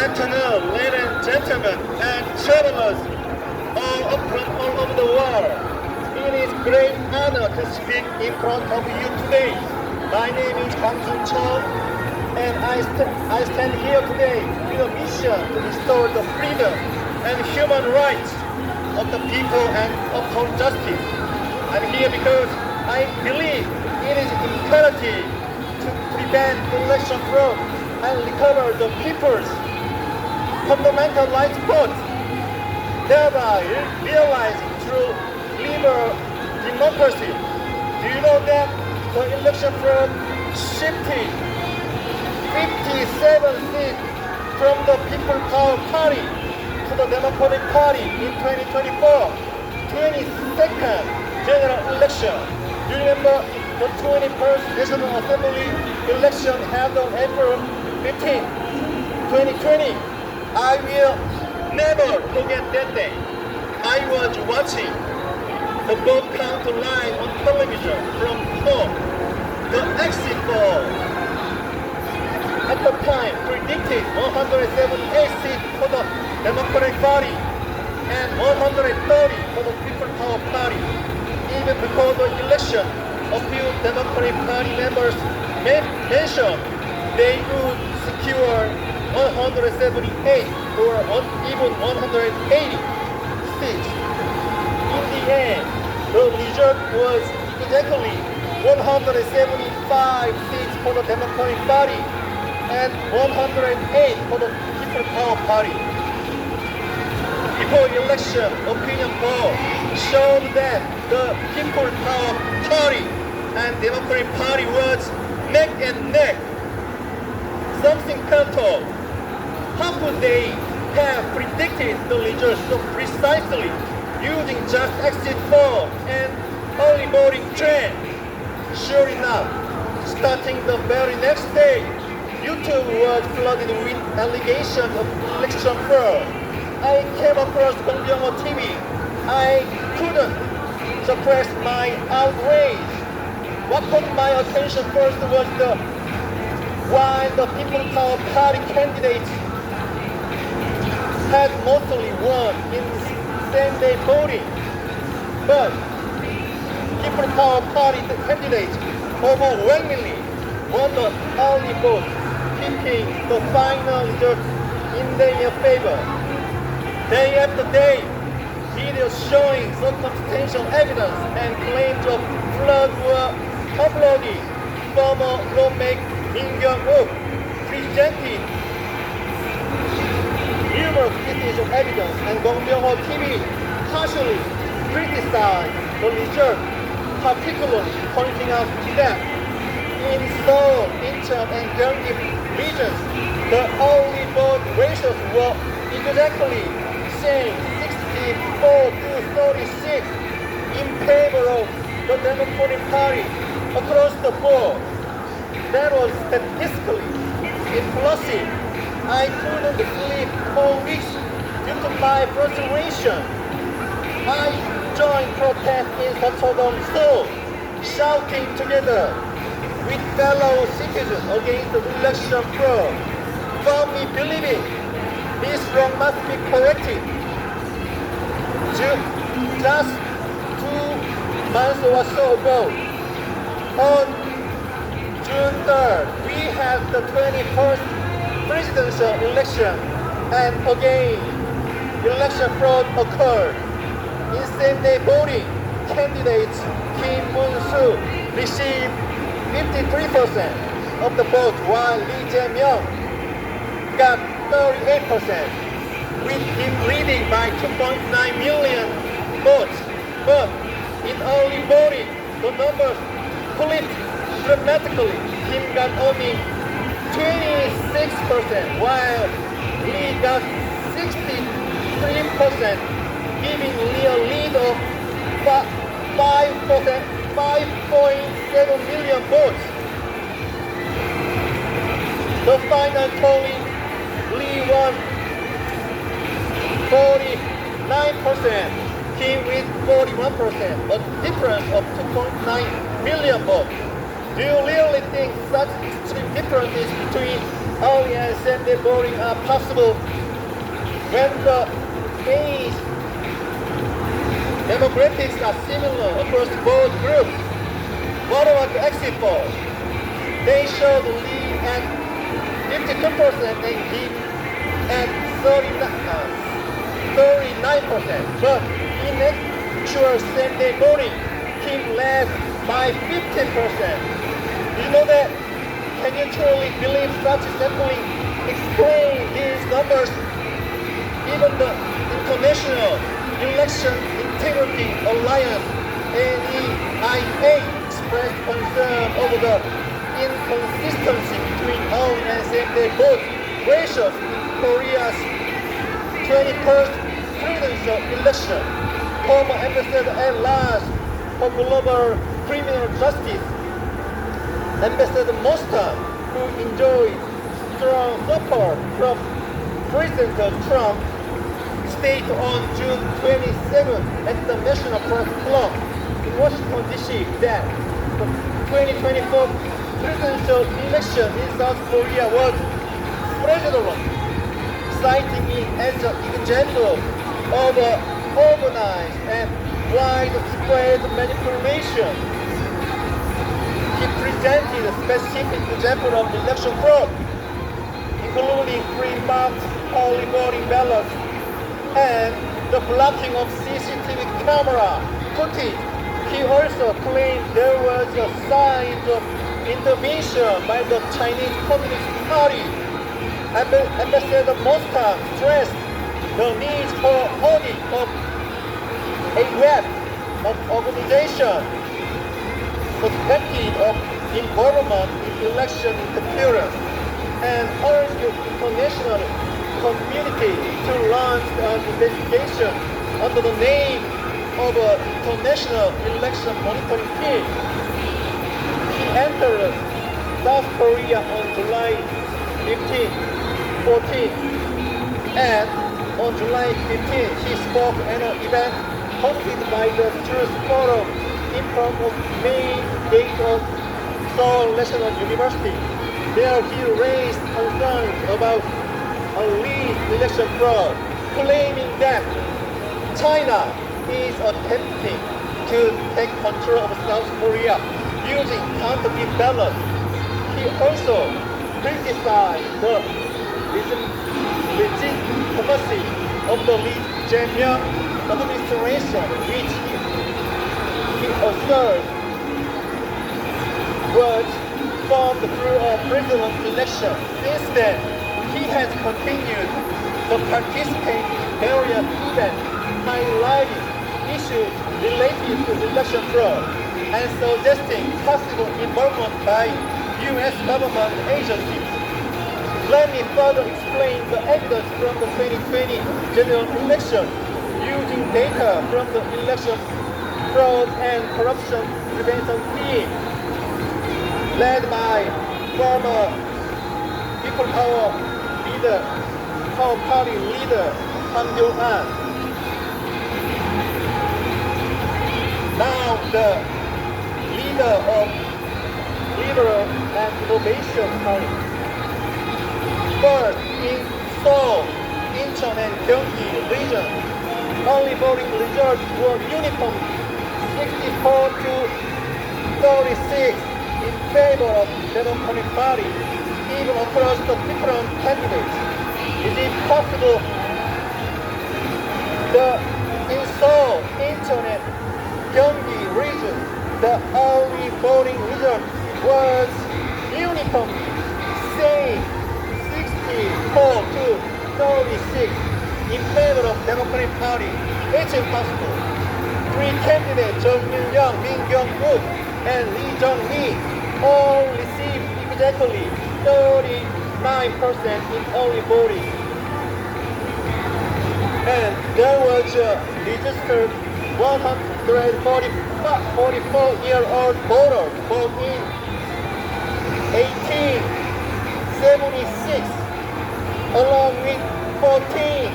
afternoon, ladies and gentlemen, and travelers all over the world. It is a great honor to speak in front of you today. My name is Gwangbok-dong, and I stand here today with a mission to restore the freedom and human rights of the people and uphold justice. I'm here because I believe it is imperative to prevent election fraud and recover the people's fundamental rights vote, thereby realizing true liberal democracy. Do you know that the election fraud shifted 57 seats from the People Power Party to the Democratic Party in 2024, 22nd general election? Do you remember the 21st National Assembly election held on April 15, 2020? I will never forget that day. I was watching the vote count live on television from home. The exit poll at the time predicted 178 seats for the Democratic Party and 130 for the People Power Party. Even before the election, a few Democratic Party members mentioned they would secure 178 or even 180 seats. In the end, the result was exactly 175 seats for the Democratic Party and 108 for the People Power Party. Before election, opinion poll showed that the People Power Party and Democratic Party was neck and neck. Something told. How could they have predicted the results so precisely using just exit poll and early voting trend? Sure enough, starting the very next day, YouTube was flooded with allegations of election fraud. I came across Gwangbok-dong TV. I couldn't suppress my outrage. What caught my attention first was why the People Power Party candidates had mostly won in same-day voting, but People Power Party candidates overwhelmingly won the early vote, keeping the final result in their favor. Day after day, videos showing circumstantial evidence and claims of fraud were uploaded. Former lawmaker Min presented numerous pieces of evidence, and Gwangbok-dong TV partially criticized the result, particularly pointing out that in Seoul, Incheon, and Gyeonggi regions, the early vote ratios were exactly same, 64 to 36 in favor of the Democratic Party across the board. That was statistically implausible. I couldn't sleep for weeks due to my frustration. I joined protests in Busan, Seoul, shouting together with fellow citizens against the election fraud, firmly believing this wrong must be corrected. Just 2 months or so ago, on June 3rd, we had the 21st presidential election, and again, election fraud occurred. In same-day voting, candidates Kim Moon-soo received 53% of the vote, while Lee Jae-myung got 38%, with him leading by 2.9 million votes. But in early voting, the numbers flipped dramatically. Kim got only 26%, while Lee got 63%, giving Lee a lead of 5.7 million votes. The final polling, Lee won 49%, Kim with 41%, a difference of 2.9 million votes. Do you really think such extreme differences between early and same-day voting are possible when the age demographics are similar across both groups. What about the exit polls? They show the lead at 52% and Kim at 39%. But in actual same-day voting, Kim led by 15%. You know that? Can you truly believe such sampling explain these numbers? Even the International Election Integrity Alliance (NEIA) expressed concern over the inconsistency between early and same-day vote ratios in Korea's 21st presidential election. Former ambassador at large for global criminal justice, Ambassador Mostan, who enjoyed strong support from President Trump, stated on June 27 at the National Press Club in Washington, D.C. that the 2024 presidential election in South Korea was fraudulent, citing it as an example of organized and widespread manipulation. He presented a specific example of election fraud, including pre-marked early voting ballots and the blocking of CCTV camera footage. He also claimed there was a sign of intervention by the Chinese Communist Party. Ambassador Mostan stressed the need for audit of a web of organizations suspected of involvement in election interference and urged the international community to launch an investigation under the name of an International Election Monitoring Team. He entered South Korea on July 15, 14, and on July 15, he spoke at an event hosted by the Truth Forum in front of main gate of Seoul National University. There he raised concerns about alleged election fraud, claiming that China is attempting to take control of South Korea using counterfeit ballots. He also criticized the legitimacy of the Lee Jae-myung administration, which he observed was formed through a presidential election. Since then, he has continued to participate in various events highlighting issues related to election fraud and suggesting possible involvement by U.S. government agencies. Let me further explain the evidence from the 2020 general election using data from the Election Fraud and Corruption Prevention Team led by former People Power Party leader Han Byung-an. Now the leader of Liberal and Innovation Party. First, in Seoul, Incheon and Gyeonggi region, early voting results were uniform 64 to 36 in favor of Democratic Party, even across the different candidates. Is it possible in Seoul, Incheon and Gyeonggi region, the early voting result was uniform, same 64 to 36 in favor of Democratic Party? It's impossible. Three candidates, Jung Min-young, Min Kyung-wook, and Lee Jung-hee, all received exactly 39% in early voting. And there was a registered 144-year-old voter born in 1876, along with 14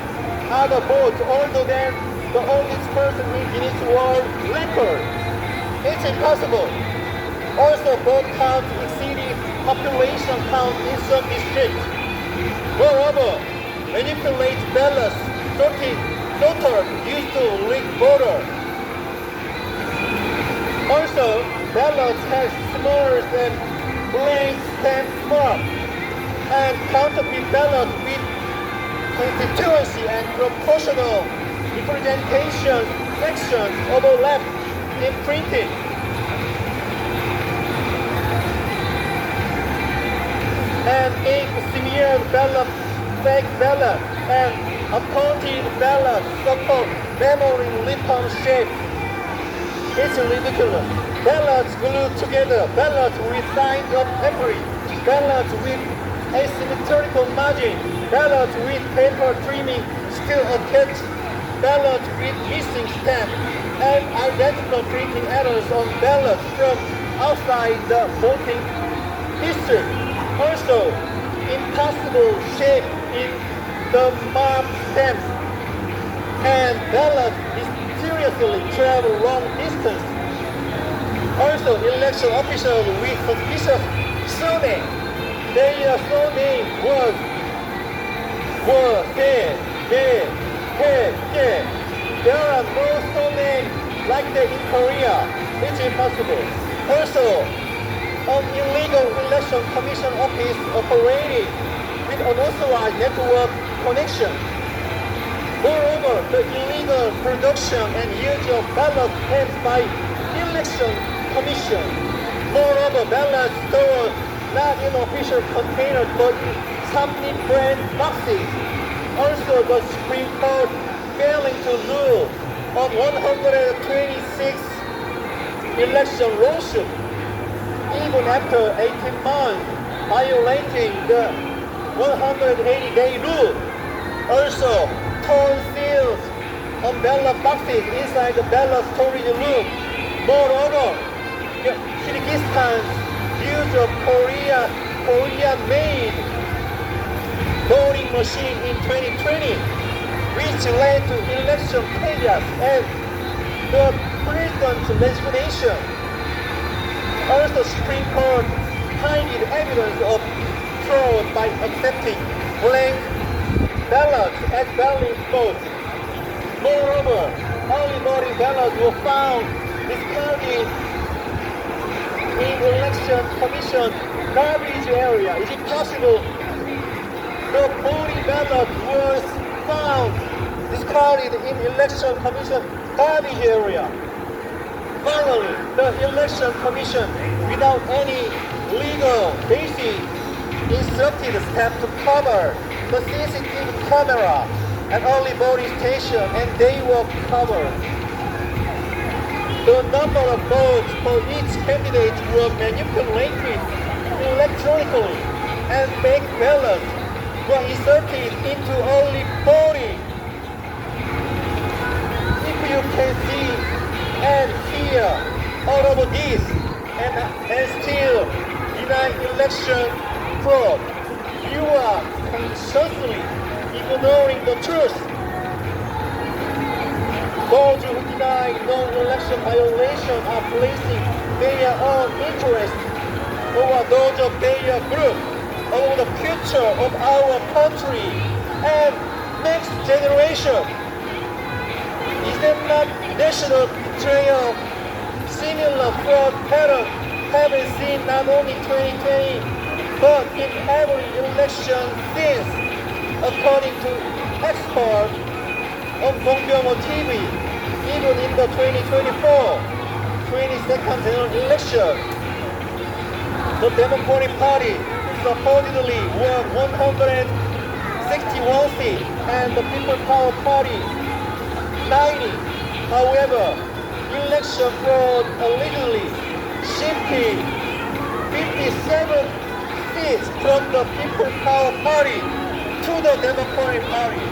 other votes older than the oldest person in Guinness World Record. It's impossible. Also, vote count exceeded population count in some districts. Moreover, manipulate ballots sorted used to link voters. Also, ballots have smaller than blank stamp mark, and counterfeit ballots with constituency and proportional representation sections overlap in printing. And ink smeared ballot, fake ballot, and appointed ballot so-called memory lipon shape. It's ridiculous. Ballots glued together, ballots with signs of memory, ballots with asymmetrical margin, ballots with paper trimming still attached, ballots with missing stamp, and identical printing errors on ballots from outside the voting district. Also, impossible shape in the marked stamps, and ballots mysteriously travel long distance. Also, election officials with suspicious surname. Their surname was There are no surnames like that in Korea. It's impossible. Also, an illegal election commission office operating with unauthorized network connection. Moreover, the illegal production and use of ballot stamps by election commission. Moreover, ballots stored not in official containers but in company brand boxes. Also, the Supreme Court failing to rule on 126 election lawsuits even after 18 months, violating the 180-day rule. Also, torn seals on ballot boxes inside the ballot storage room. Moreover, Kyrgyzstan's use of Korean-made voting machine in 2020, which led to election chaos and the president's resignation. Also, Supreme Court finding evidence of fraud by accepting blank ballots as valid votes. Moreover, early voting ballots were found discarded in election commission garbage area. Is it possible the voting ballot was found discarded in election commission garbage area? Finally, the election commission, without any legal basis, instructed staff to cover the CCTV camera at early voting station, and they were covered. The number of votes for each candidate were manipulated electronically, and fake ballots were inserted into early voting. If you can see and hear all of this and still deny election fraud, you are consciously ignoring the truth. Those who deny non-election violation are placing their own interest over those of their group, over the future of our country and next generation. Is that not national betrayal? Similar fraud pattern have been seen not only 2020 but in every election since, according to experts on Gwangbok-dong TV. Even in the 2024 22nd general election, the Democratic Party supposedly won 161 seats and the People's Power Party 90. However, election fraud allegedly shifted 57 seats from the People's Power Party to the Democratic Party.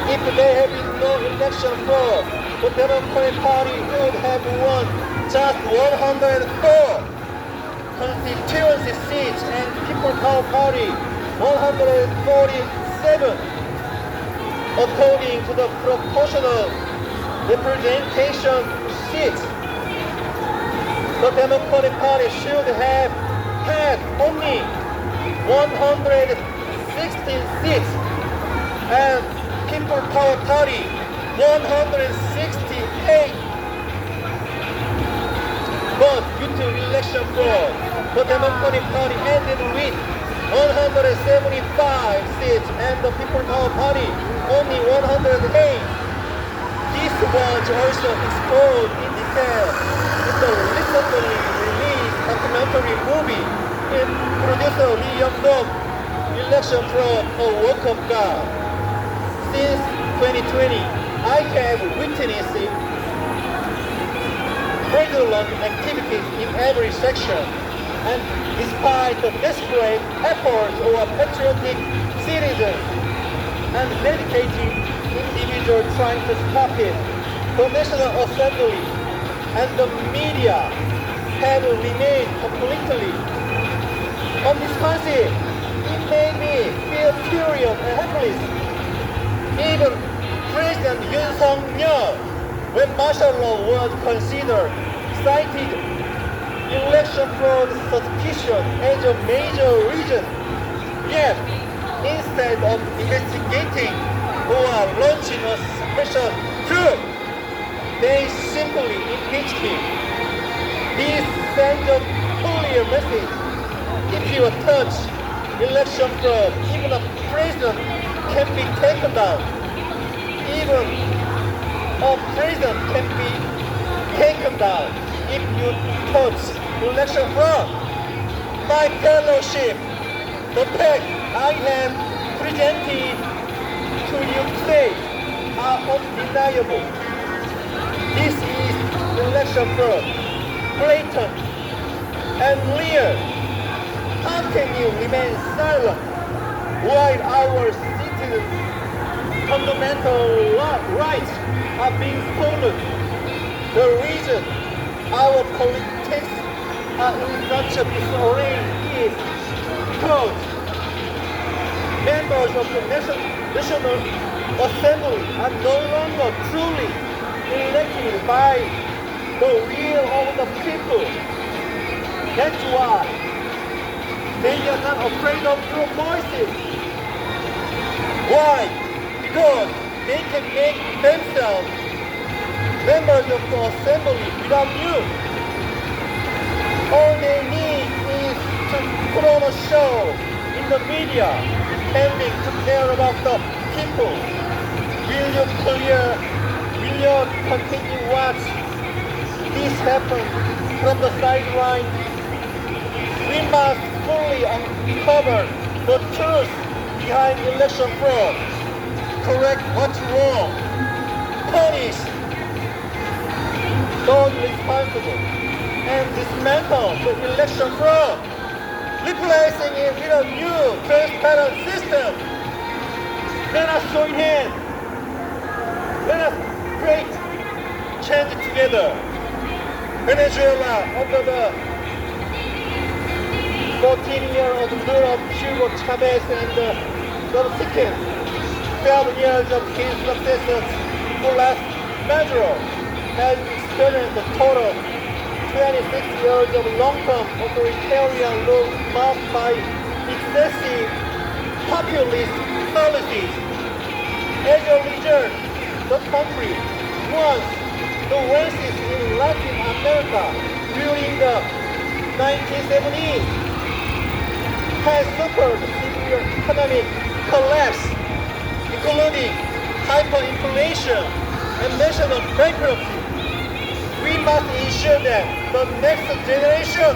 If there had been no election fraud, the Democratic Party would have won just 104 constituency seats and People's Power Party 147, according to the proportional representation seats. The Democratic Party should have had only 116 seats, and People Power Party 168. But due to election fraud, the Democratic Party ended with 175 seats and the People Power Party only 108. This was also exposed in detail in the recently released documentary movie in producer Lee Young-dong, Election Fraud, A Work of God. Since 2020, I have witnessed fraudulent activities in every section, and despite the desperate efforts of patriotic citizens and dedicated individuals trying to stop it, the National Assembly and the media have remained completely undiscussed. It made me feel furious and helpless. Even President Yoon Suk-yeol, when martial law was considered, cited election fraud suspicion as a major reason. Yet, instead of investigating or launching a special probe, they simply impeached him. This sends a clear message. If you touch election fraud, even a president can be taken down. Even a president can be taken down if you touch election fraud. My fellowship, the fact I have presented to you today are undeniable. This is election fraud, blatant and real. How can you remain silent while our citizens' fundamental rights are being stolen? The reason our politics are in such a disarray is because members of the National Assembly are no longer truly elected by the will of the people. That's why they are not afraid of your voices. Why? Because they can make themselves members of the assembly without you. All they need is to put on a show in the media, pretending to care about the people. Will you continue watch this happen from the sideline? We must fully uncover the truth behind election fraud, correct what's wrong, punish those responsible, and dismantle the election fraud, replacing it with a new transparent system. Let us join hands. Let us create change together. Venezuela, under the 14-year-old rule of Hugo Chavez and the subsequent 12 years of his successor, Nicolas Maduro, has experienced a total 26 years of long-term authoritarian rule marked by excessive populist policies. As a result, the country was the oasis in Latin America during the 1970s, has suffered severe economic collapse, including hyperinflation and national bankruptcy. We must ensure that the next generation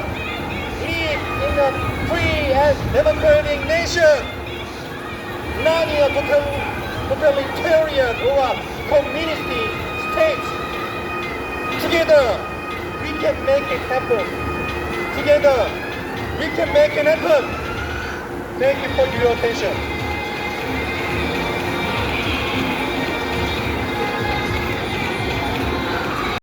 lives in a free and democratic nation, not in a totalitarian or communist state. Together, we can make it happen. Together, we can make it happen. Thank you for your attention.